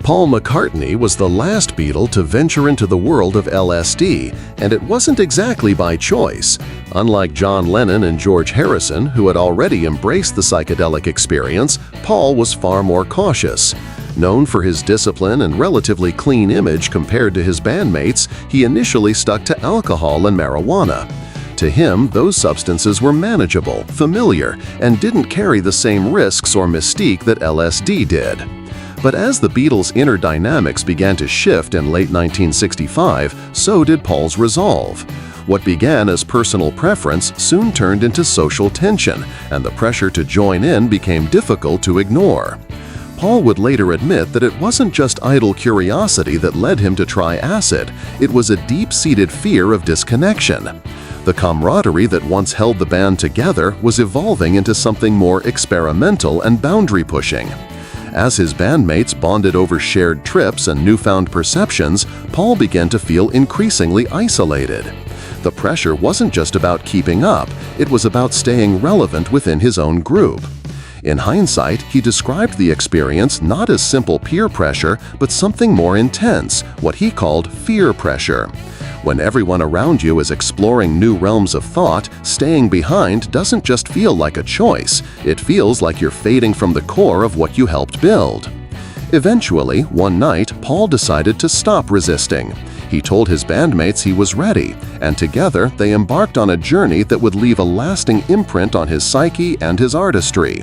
Paul McCartney was the last Beatle to venture into the world of LSD, and it wasn't exactly by choice. Unlike John Lennon and George Harrison, who had already embraced the psychedelic experience, Paul was far more cautious. Known for his discipline and relatively clean image compared to his bandmates, he initially stuck to alcohol and marijuana. To him, those substances were manageable, familiar, and didn't carry the same risks or mystique that LSD did. But as the Beatles' inner dynamics began to shift in late 1965, so did Paul's resolve. What began as personal preference soon turned into social tension, and the pressure to join in became difficult to ignore. Paul would later admit that it wasn't just idle curiosity that led him to try acid, it was a deep-seated fear of disconnection. The camaraderie that once held the band together was evolving into something more experimental and boundary-pushing. As his bandmates bonded over shared trips and newfound perceptions, Paul began to feel increasingly isolated. The pressure wasn't just about keeping up, it was about staying relevant within his own group. In hindsight, he described the experience not as simple peer pressure, but something more intense, what he called fear pressure. When everyone around you is exploring new realms of thought, staying behind doesn't just feel like a choice, it feels like you're fading from the core of what you helped build. Eventually, one night, Paul decided to stop resisting. He told his bandmates he was ready, and together they embarked on a journey that would leave a lasting imprint on his psyche and his artistry.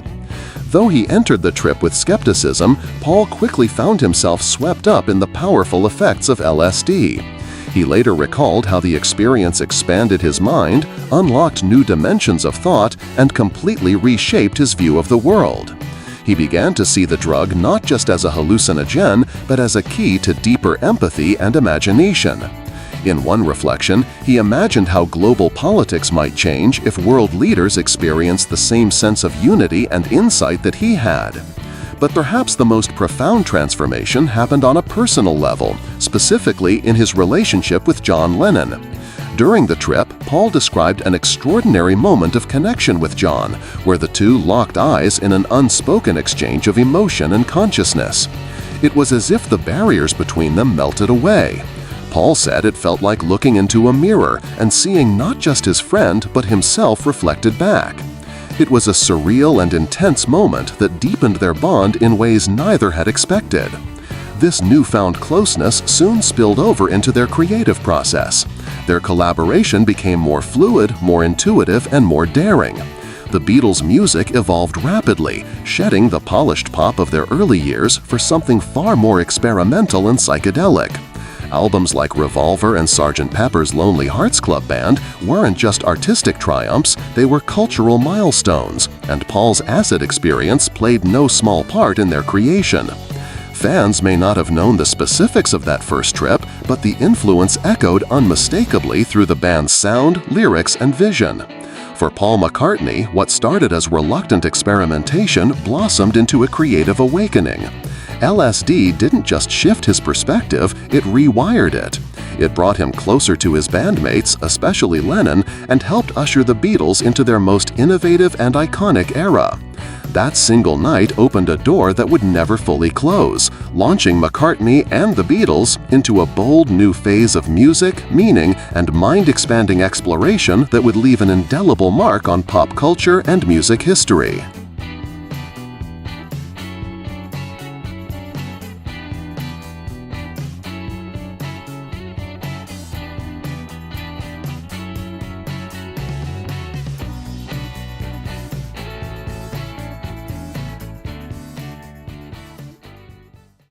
Though he entered the trip with skepticism, Paul quickly found himself swept up in the powerful effects of LSD. He later recalled how the experience expanded his mind, unlocked new dimensions of thought, and completely reshaped his view of the world. He began to see the drug not just as a hallucinogen, but as a key to deeper empathy and imagination. In one reflection, he imagined how global politics might change if world leaders experienced the same sense of unity and insight that he had. But perhaps the most profound transformation happened on a personal level, specifically in his relationship with John Lennon. During the trip, Paul described an extraordinary moment of connection with John, where the two locked eyes in an unspoken exchange of emotion and consciousness. It was as if the barriers between them melted away. Paul said it felt like looking into a mirror and seeing not just his friend, but himself reflected back. It was a surreal and intense moment that deepened their bond in ways neither had expected. This newfound closeness soon spilled over into their creative process. Their collaboration became more fluid, more intuitive, and more daring. The Beatles' music evolved rapidly, shedding the polished pop of their early years for something far more experimental and psychedelic. Albums like Revolver and Sgt. Pepper's Lonely Hearts Club Band weren't just artistic triumphs, they were cultural milestones, and Paul's acid experience played no small part in their creation. Fans may not have known the specifics of that first trip, but the influence echoed unmistakably through the band's sound, lyrics, and vision. For Paul McCartney, what started as reluctant experimentation blossomed into a creative awakening. LSD didn't just shift his perspective, it rewired it. It brought him closer to his bandmates, especially Lennon, and helped usher the Beatles into their most innovative and iconic era. That single night opened a door that would never fully close, launching McCartney and the Beatles into a bold new phase of music, meaning, and mind-expanding exploration that would leave an indelible mark on pop culture and music history.